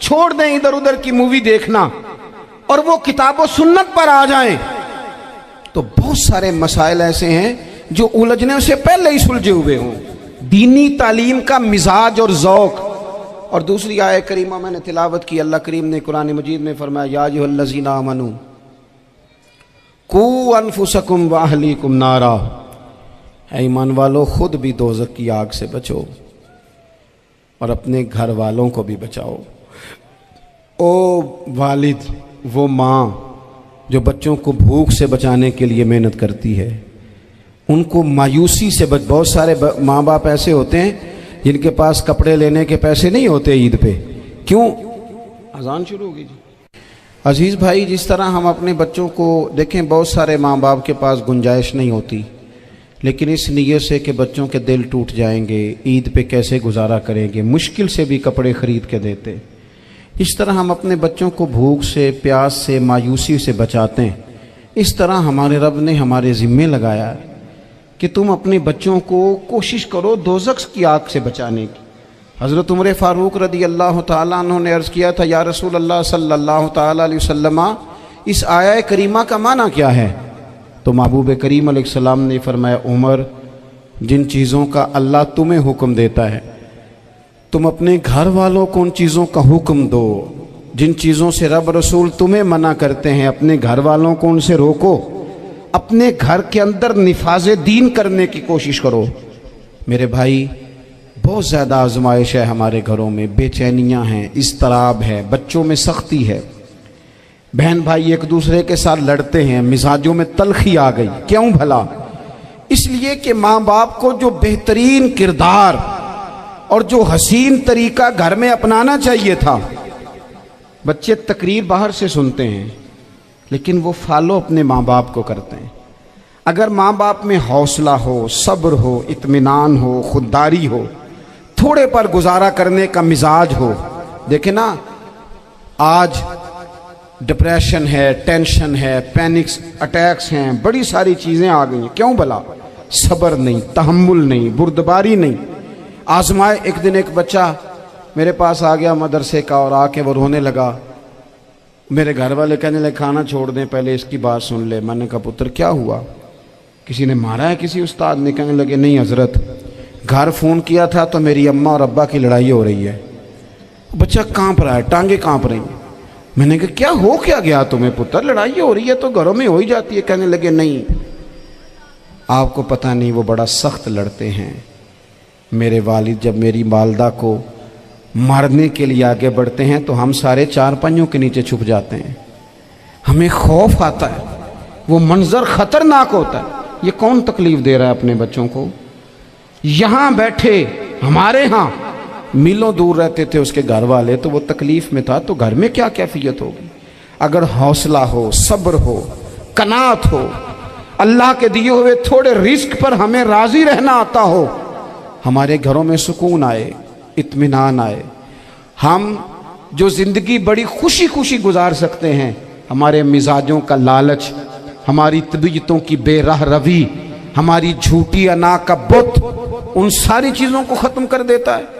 چھوڑ دیں ادھر ادھر کی مووی دیکھنا اور وہ کتاب و سنت پر آ جائیں تو بہت سارے مسائل ایسے ہیں جو الجھنے سے پہلے ہی سلجھے ہوئے ہوں. دینی تعلیم کا مزاج اور ذوق. اور دوسری آیت کریمہ میں نے تلاوت کی، اللہ کریم نے قرآن مجید میں فرمایا یا ایھا الذین آمنوا قوا انفسکم واہلیکم نارا، اے ایمان والو خود بھی دوزخ کی آگ سے بچو اور اپنے گھر والوں کو بھی بچاؤ. او والد، وہ ماں جو بچوں کو بھوک سے بچانے کے لیے محنت کرتی ہے، ان کو مایوسی سے بہت سارے ماں باپ ایسے ہوتے ہیں جن کے پاس کپڑے لینے کے پیسے نہیں ہوتے عید پہ. کیوں؟ اذان شروع ہوگی جی. عزیز بھائی، جس طرح ہم اپنے بچوں کو دیکھیں، بہت سارے ماں باپ کے پاس گنجائش نہیں ہوتی، لیکن اس نیت سے کہ بچوں کے دل ٹوٹ جائیں گے، عید پہ کیسے گزارا کریں گے، مشکل سے بھی کپڑے خرید کے دیتے. اس طرح ہم اپنے بچوں کو بھوک سے، پیاس سے، مایوسی سے بچاتے ہیں. اس طرح ہمارے رب نے ہمارے ذمے لگایا ہے کہ تم اپنے بچوں کو کوشش کرو دوزخ کی آگ سے بچانے کی. حضرت عمر فاروق رضی اللہ تعالیٰ عنہ نے عرض کیا تھا یا رسول اللہ صلی اللہ تعالیٰ علیہ وسلم، اس آیہ کریمہ کا معنی کیا ہے؟ تو محبوب کریم علیہ السلام نے فرمایا عمر، جن چیزوں کا اللہ تمہیں حکم دیتا ہے تم اپنے گھر والوں کو ان چیزوں کا حکم دو، جن چیزوں سے رب رسول تمہیں منع کرتے ہیں اپنے گھر والوں کو ان سے روکو، اپنے گھر کے اندر نفاذ دین کرنے کی کوشش کرو. میرے بھائی، بہت زیادہ آزمائش ہے ہمارے گھروں میں، بے چینیاں ہیں، اضطراب ہے، بچوں میں سختی ہے، بہن بھائی ایک دوسرے کے ساتھ لڑتے ہیں، مزاجوں میں تلخی آ گئی. کیوں بھلا؟ اس لیے کہ ماں باپ کو جو بہترین کردار اور جو حسین طریقہ گھر میں اپنانا چاہیے تھا، بچے تقریر باہر سے سنتے ہیں لیکن وہ فالو اپنے ماں باپ کو کرتے ہیں. اگر ماں باپ میں حوصلہ ہو، صبر ہو، اطمینان ہو، خودداری ہو، تھوڑے پر گزارا کرنے کا مزاج ہو. دیکھیں نا، آج ڈپریشن ہے، ٹینشن ہے، پینکس اٹیکس ہیں، بڑی ساری چیزیں آ گئی ہیں. کیوں بھلا؟ صبر نہیں، تحمل نہیں، بردباری نہیں. آزمائے. ایک دن ایک بچہ میرے پاس آ گیا مدرسے کا اور آ کے وہ رونے لگا. میرے گھر والے کہنے لگے کھانا چھوڑ دیں، پہلے اس کی بات سن لے. میں نے کہا پتر کیا ہوا؟ کسی نے مارا ہے؟ کسی استاد نے؟ کہنے لگے نہیں حضرت، घर फ़ोन किया था तो मेरी अम्मा और अब्बा की लड़ाई हो रही है। बच्चा कांप रहा है, टांगे कांप रही हैं। मैंने कहा क्या हो क्या गया तुम्हें पुत्र, लड़ाई हो रही है तो घरों में हो ही जाती है। कहने लगे नहीं, आपको पता नहीं, वो बड़ा सख्त लड़ते हैं। मेरे वालिद जब मेरी वालदा को मारने के लिए आगे बढ़ते हैं तो हम सारे चारपाइयों के नीचे छुप जाते हैं, हमें खौफ आता है, वो मंजर खतरनाक होता है। ये कौन तकलीफ दे रहा है अपने बच्चों को? यहाँ बैठे हमारे यहाँ मीलों दूर रहते थे उसके घर वाले, तो वो तकलीफ में था, तो घर में क्या कैफियत होगी? अगर हौसला हो, सब्र हो, कनात हो, अल्लाह के दिए हुए थोड़े रिस्क पर हमें राजी रहना आता हो, हमारे घरों में सुकून आए, इत्मीनान आए, हम जो ज़िंदगी बड़ी खुशी खुशी गुजार सकते हैं। हमारे मिजाजों का लालच, हमारी तबीयतों की बेराह रवी, हमारी झूठी अना का बुत, उन सारी चीज़ों को ख़त्म कर देता है।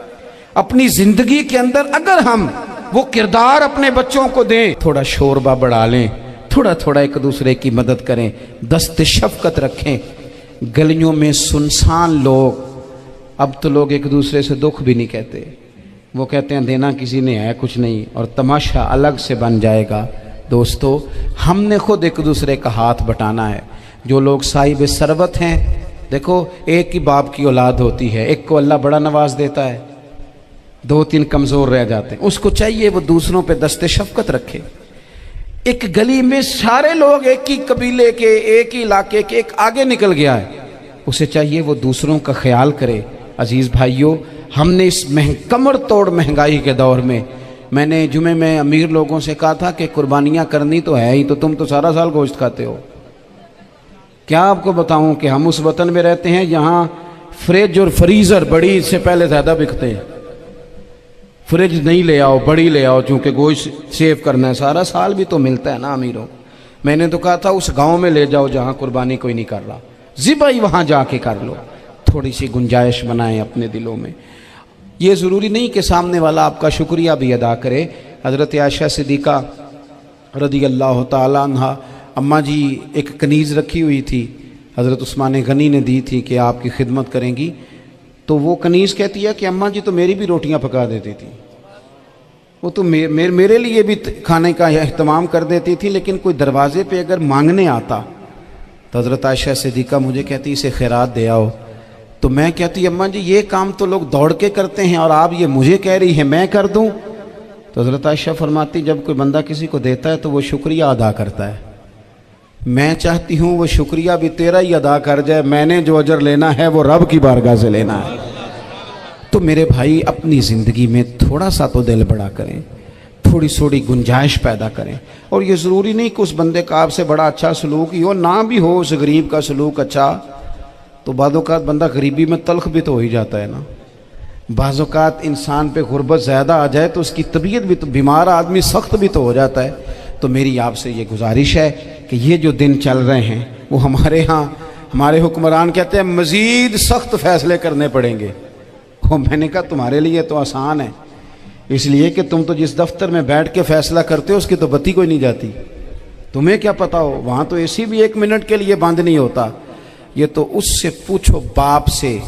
अपनी ज़िंदगी के अंदर अगर हम वो किरदार अपने बच्चों को दें, थोड़ा शोरबा बढ़ा लें, थोड़ा थोड़ा एक दूसरे की मदद करें, दस्त शफ़क़त रखें। गलियों में सुनसान लोग, अब तो लोग एक दूसरे से दुख भी नहीं कहते, वो कहते हैं देना किसी ने है कुछ नहीं, और तमाशा अलग से बन जाएगा। दोस्तों, हमने खुद एक दूसरे का हाथ बटाना है। जो लोग साहिब सरबत हैं, देखो एक ही बाप की औलाद होती है, एक को अल्लाह बड़ा नवाज देता है, दो तीन कमज़ोर रह जाते हैं, उसको चाहिए वो दूसरों पे दस्ते शफ़क़त रखे। एक गली में सारे लोग एक ही कबीले के, एक ही इलाके के, एक आगे निकल गया है, उसे चाहिए वो दूसरों का ख्याल करे। अजीज़ भाइयों, हमने इस कमर तोड़ महंगाई के दौर में, मैंने जुमे में अमीर लोगों से कहा था कि कुर्बानियाँ करनी तो है ही, तो तुम तो सारा साल गोश्त खाते हो। क्या आपको बताऊं कि हम उस वतन में रहते हैं जहाँ फ्रिज और फ्रीज़र बड़ी इससे पहले ज़्यादा बिकते हैं। फ्रिज नहीं ले आओ, बड़ी ले आओ, चूँकि गोश्त सेव करना है, सारा साल भी तो मिलता है ना अमीरों। मैंने तो कहा था उस गांव में ले जाओ जहाँ कुर्बानी कोई नहीं कर रहा, ज़िबाई वहाँ जाके कर लो। थोड़ी सी गुंजाइश बनाएं अपने दिलों में। ये ज़रूरी नहीं कि सामने वाला आपका शुक्रिया भी अदा करे। हज़रत आयशा सिद्दीक़ा रज़ी अल्लाह ताला अन्हा, अम्मा जी एक कनीज़ रखी हुई थी, हज़रत उस्मान गनी ने दी थी कि आपकी खिदमत करेंगी। तो वो कनीज़ कहती है कि अम्मा जी तो मेरी भी रोटियां पका देती थी, वो तो मेरे लिए भी खाने का एहतमाम कर देती थी, लेकिन कोई दरवाज़े पे अगर मांगने आता तो हज़रत आयशा सिद्दीक़ा मुझे कहती इसे खैरात दे आओ। तो मैं कहती अम्मा जी ये काम तो लोग दौड़ के करते हैं और आप ये मुझे कह रही है मैं कर दूं? तो हज़रत आयशा फरमाती जब कोई बंदा किसी को देता है तो वो शुक्रिया अदा करता है। मैं चाहती हूँ वो शुक्रिया भी तेरा ही अदा कर जाए, मैंने जो अजर लेना है वो रब की बारगाह से लेना है। तो मेरे भाई अपनी ज़िंदगी में थोड़ा सा तो दिल बड़ा करें, थोड़ी थोड़ी गुंजाइश पैदा करें। और ये ज़रूरी नहीं कि उस बंदे का आपसे बड़ा अच्छा सलूक ही हो, ना भी हो उस गरीब का सलूक अच्छा, तो बाज़-औक़ात बंदा गरीबी में तल्ख भी तो हो ही जाता है ना। बाज़-औक़ात इंसान पे गुर्बत ज़्यादा आ जाए तो उसकी तबीयत भी तो, बीमार आदमी सख्त भी तो हो जाता है। तो मेरी आपसे ये गुजारिश है कि ये जो दिन चल रहे हैं वो हमारे यहाँ हमारे हुक्मरान कहते हैं मज़ीद सख्त फ़ैसले करने पड़ेंगे। वो मैंने कहा तुम्हारे लिए तो आसान है, इसलिए कि तुम तो जिस दफ्तर में बैठ के फ़ैसला करते हो उसकी तो बत्ती कोई नहीं जाती, तुम्हें क्या पता हो, वहाँ तो एसी भी एक मिनट के लिए बंद नहीं होता। ये तो उससे पूछो बाप से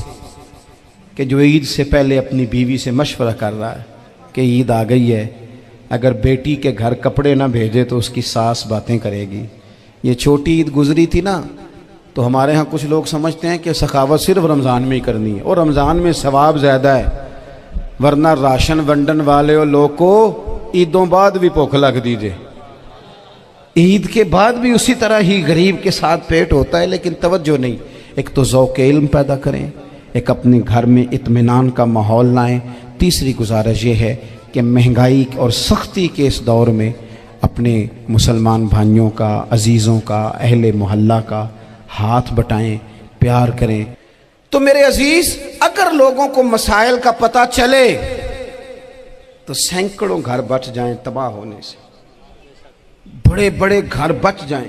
कि जो ईद से पहले अपनी बीवी से मशवरा कर रहा है कि ईद आ गई है, अगर बेटी के घर कपड़े ना भेजे तो उसकी सास बातें करेगी। ये छोटी ईद गुजरी थी ना, तो हमारे यहाँ कुछ लोग समझते हैं कि सखावत सिर्फ रमज़ान में ही करनी है और रमज़ान में सवाब ज़्यादा है, वरना राशन वंडन वाले और लोग को ईदों बाद भी भूख लग दीजिए, ईद के बाद भी उसी तरह ही गरीब के साथ पेट होता है, लेकिन तवज्जो नहीं। एक तो ज़ौक़ इल्म पैदा करें, एक अपने घर में इत्मीनान का माहौल लाएं। तीसरी गुजारिश ये है कि महंगाई और सख्ती के इस दौर में अपने मुसलमान भाइयों का, अजीज़ों का, अहले मोहल्ला का हाथ बटाएं, प्यार करें। तो मेरे अजीज़, अगर लोगों को मसाइल का पता चले तो सैकड़ों घर बच जाएं तबाह होने से, बड़े बड़े घर बच जाएं,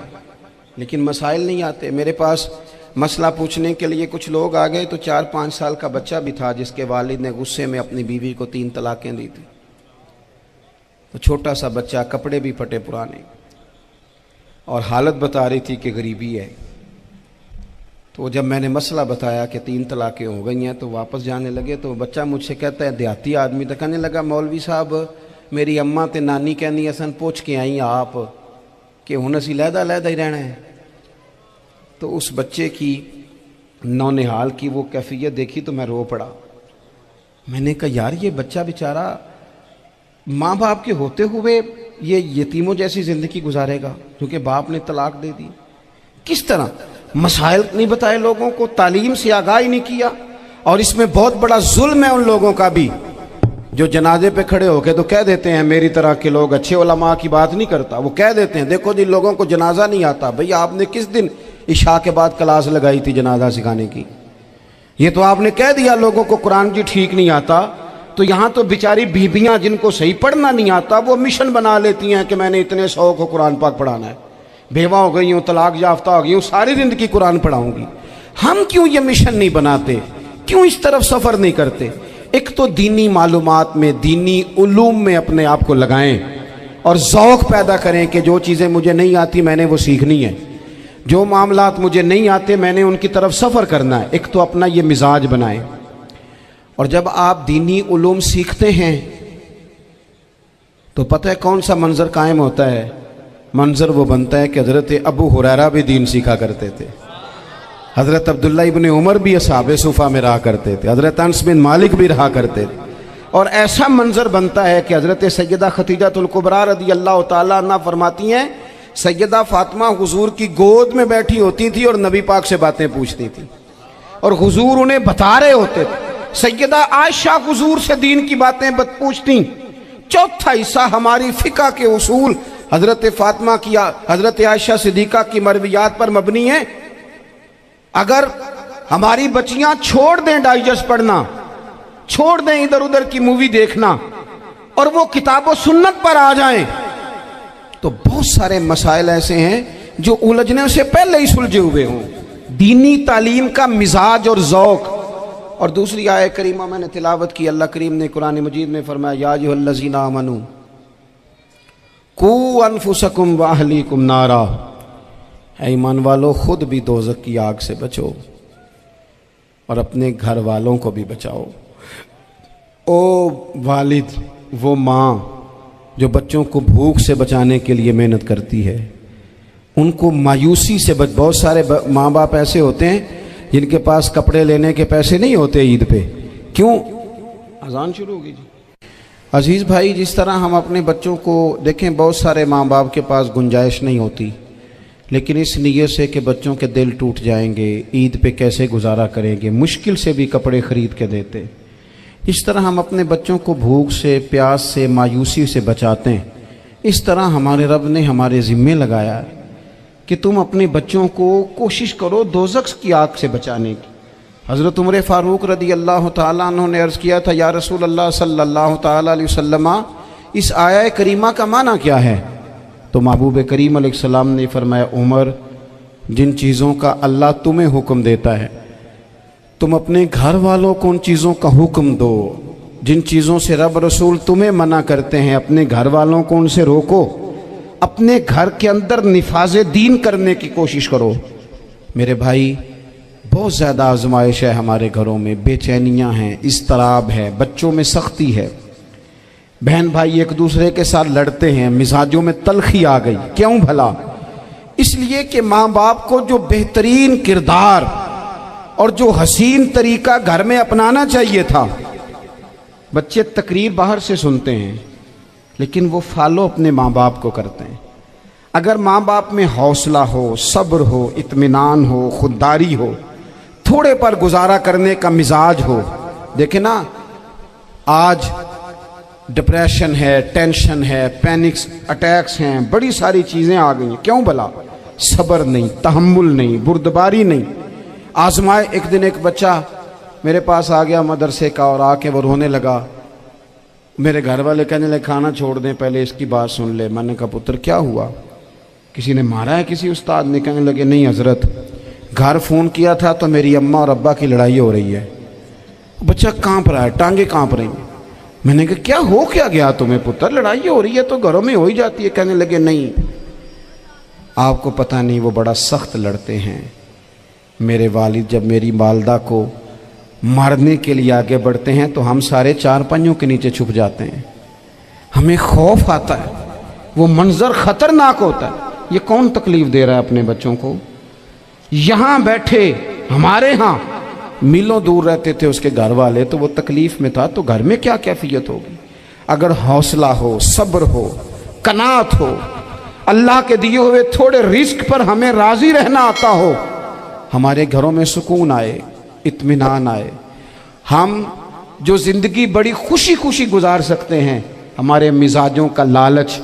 लेकिन मसाइल नहीं आते। मेरे पास मसला पूछने के लिए कुछ लोग आ गए तो 4-5 साल का बच्चा भी था जिसके वालिद ने गुस्से में अपनी बीवी को 3 तलाकें दी थी। तो छोटा सा बच्चा, कपड़े भी फटे पुराने, और हालत बता रही थी कि गरीबी है। تو جب میں نے مسئلہ بتایا کہ 3 طلاقیں ہو گئی ہیں تو واپس جانے لگے، تو بچہ مجھ سے کہتا ہے دیہاتی آدمی، تو کہنے لگا مولوی صاحب میری اماں تے نانی کہنی اسن پوچھ کے آئی آپ کہ ہن اسی لہدا لہدا ہی رہنا ہے۔ تو اس بچے کی نونہال کی وہ کیفیت دیکھی تو میں رو پڑا۔ میں نے کہا یار یہ بچہ بیچارہ ماں باپ کے ہوتے ہوئے یہ یتیموں جیسی زندگی گزارے گا کیونکہ باپ نے طلاق دے دی؟ کس طرح مسائل نہیں بتائے لوگوں کو، تعلیم سے آگاہی نہیں کیا۔ اور اس میں بہت بڑا ظلم ہے ان لوگوں کا بھی جو جنازے پہ کھڑے ہو کے تو کہہ دیتے ہیں میری طرح کے لوگ اچھے علماء کی بات نہیں کرتا، وہ کہہ دیتے ہیں دیکھو جن لوگوں کو جنازہ نہیں آتا، بھئی آپ نے کس دن عشاء کے بعد کلاس لگائی تھی جنازہ سکھانے کی؟ یہ تو آپ نے کہہ دیا لوگوں کو قرآن جی ٹھیک نہیں آتا، تو یہاں تو بیچاری بیبیاں جن کو صحیح پڑھنا نہیں آتا وہ مشن بنا لیتی ہیں کہ میں نے اتنے 100 کو قرآن پاک پڑھانا ہے، بیوہ ہو گئی ہوں، طلاق یافتہ ہو گئی ہوں، ساری زندگی قرآن پڑھاؤں گی۔ ہم کیوں یہ مشن نہیں بناتے؟ کیوں اس طرف سفر نہیں کرتے؟ ایک تو دینی معلومات میں، دینی علوم میں اپنے آپ کو لگائیں اور ذوق پیدا کریں کہ جو چیزیں مجھے نہیں آتی میں نے وہ سیکھنی ہے، جو معاملات مجھے نہیں آتے میں نے ان کی طرف سفر کرنا ہے۔ ایک تو اپنا یہ مزاج بنائیں، اور جب آپ دینی علوم سیکھتے ہیں تو پتہ ہے کون سا منظر قائم ہوتا ہے؟ منظر وہ بنتا ہے کہ حضرت ابو ہریرہ بھی دین سیکھا کرتے تھے، حضرت عبداللہ ابن عمر بھی اصحاب صفہ میں رہا کرتے تھے، حضرت انس بن مالک بھی رہا کرتے تھے، اور ایسا منظر بنتا ہے کہ حضرت سیدہ خدیجہ الکبریٰ رضی اللہ تعالیٰ عنہ فرماتی ہیں سیدہ فاطمہ حضور کی گود میں بیٹھی ہوتی تھی اور نبی پاک سے باتیں پوچھتی تھی اور حضور انہیں بتا رہے ہوتے تھے۔ سیدہ عائشہ حضور سے دین کی باتیں پوچھتی۔ چوتھا حصہ ہماری فقہ کے اصول حضرت فاطمہ کی، حضرت عائشہ صدیقہ کی مرویات پر مبنی ہیں۔ اگر ہماری بچیاں چھوڑ دیں ڈائجسٹ پڑھنا، چھوڑ دیں ادھر ادھر کی مووی دیکھنا اور وہ کتاب و سنت پر آ جائیں تو بہت سارے مسائل ایسے ہیں جو الجھنے سے پہلے ہی سلجھے ہوئے ہوں۔ دینی تعلیم کا مزاج اور ذوق۔ اور دوسری آیہ کریمہ میں نے تلاوت کی، اللہ کریم نے قرآن مجید میں فرمایا یا ایھا الذین آمنوا قوا انفسکم واہلیکم نارا، اے ایمان والو خود بھی دوزخ کی آگ سے بچو اور اپنے گھر والوں کو بھی بچاؤ۔ او والد، وہ ماں جو بچوں کو بھوک سے بچانے کے لیے محنت کرتی ہے، ان کو مایوسی سے بہت سارے ماں باپ ایسے ہوتے ہیں جن کے پاس کپڑے لینے کے پیسے نہیں ہوتے عید پہ۔ کیوں؟ اذان شروع ہوگی جی۔ عزیز بھائی، جس طرح ہم اپنے بچوں کو دیکھیں، بہت سارے ماں باپ کے پاس گنجائش نہیں ہوتی، لیکن اس نیت سے کہ بچوں کے دل ٹوٹ جائیں گے، عید پہ کیسے گزارا کریں گے، مشکل سے بھی کپڑے خرید کے دیتے۔ اس طرح ہم اپنے بچوں کو بھوک سے، پیاس سے، مایوسی سے بچاتے ہیں۔ اس طرح ہمارے رب نے ہمارے ذمے لگایا ہے کہ تم اپنے بچوں کو کوشش کرو دوزخ کی آگ سے بچانے کی۔ حضرت عمر فاروق رضی اللہ تعالیٰ عنہ نے عرض کیا تھا یا رسول اللہ صلی اللہ تعالیٰ علیہ وسلم، اس آیہ کریمہ کا معنی کیا ہے؟ تو محبوب کریم علیہ السلام نے فرمایا عمر، جن چیزوں کا اللہ تمہیں حکم دیتا ہے تم اپنے گھر والوں کو ان چیزوں کا حکم دو، جن چیزوں سے رب رسول تمہیں منع کرتے ہیں اپنے گھر والوں کو ان سے روکو، اپنے گھر کے اندر نفاذ دین کرنے کی کوشش کرو۔ میرے بھائی، بہت زیادہ آزمائش ہے ہمارے گھروں میں، بے چینیاں ہیں، اضطراب ہے، بچوں میں سختی ہے، بہن بھائی ایک دوسرے کے ساتھ لڑتے ہیں، مزاجوں میں تلخی آ گئی۔ کیوں بھلا؟ اس لیے کہ ماں باپ کو جو بہترین کردار اور جو حسین طریقہ گھر میں اپنانا چاہیے تھا، بچے تقریر باہر سے سنتے ہیں لیکن وہ فالو اپنے ماں باپ کو کرتے ہیں۔ اگر ماں باپ میں حوصلہ ہو، صبر ہو، اطمینان ہو، خودداری ہو، تھوڑے پر گزارا کرنے کا مزاج ہو۔ دیکھیں نا، آج ڈپریشن ہے، ٹینشن ہے، پینکس اٹیکس ہیں، بڑی ساری چیزیں آ گئی ہیں۔ کیوں بھلا؟ صبر نہیں، تحمل نہیں، بردباری نہیں۔ آزمائے۔ ایک دن ایک بچہ میرے پاس آ گیا مدرسے کا اور آ کے وہ رونے لگا۔ میرے گھر والے کہنے لگے کھانا چھوڑ دیں، پہلے اس کی بات سن لے۔ میں نے کہا پتر کیا ہوا؟ کسی نے مارا ہے کسی استاد نے؟ کہنے لگے نہیں حضرت، گھر فون کیا تھا تو میری اماں اور ابا کی لڑائی ہو رہی ہے۔ بچہ کانپ رہا ہے، ٹانگیں کانپ رہی ہیں۔ میں نے کہا کیا ہو کیا گیا تمہیں پتر؟ لڑائی ہو رہی ہے تو گھروں میں ہو ہی جاتی ہے۔ کہنے لگے نہیں، آپ کو پتہ نہیں، وہ بڑا سخت لڑتے ہیں، मेरे वालिद जब मेरी वालदा को मारने के लिए आगे बढ़ते हैं तो हम सारे चारपाइयों के नीचे छुप जाते हैं, हमें खौफ आता है, वो मंजर खतरनाक होता है। ये कौन तकलीफ दे रहा है अपने बच्चों को? यहाँ बैठे हमारे यहाँ मीलों दूर रहते थे उसके घर वाले, तो वो तकलीफ में था, तो घर में क्या कैफियत होगी? अगर हौसला हो, सब्र हो, कनात हो, अल्लाह के दिए हुए थोड़े रिस्क पर हमें राजी रहना आता हो, हमारे घरों में सुकून आए, इत्मीनान आए, हम जो ज़िंदगी बड़ी खुशी खुशी गुजार सकते हैं, हमारे मिजाजों का लालच,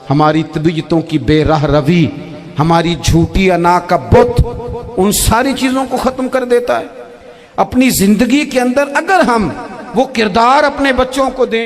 हमारी तबीयतों की बेराह रवी, हमारी झूठी अना का बुत, उन सारी चीज़ों को ख़त्म कर देता है। अपनी ज़िंदगी के अंदर अगर हम वो किरदार अपने बच्चों को दें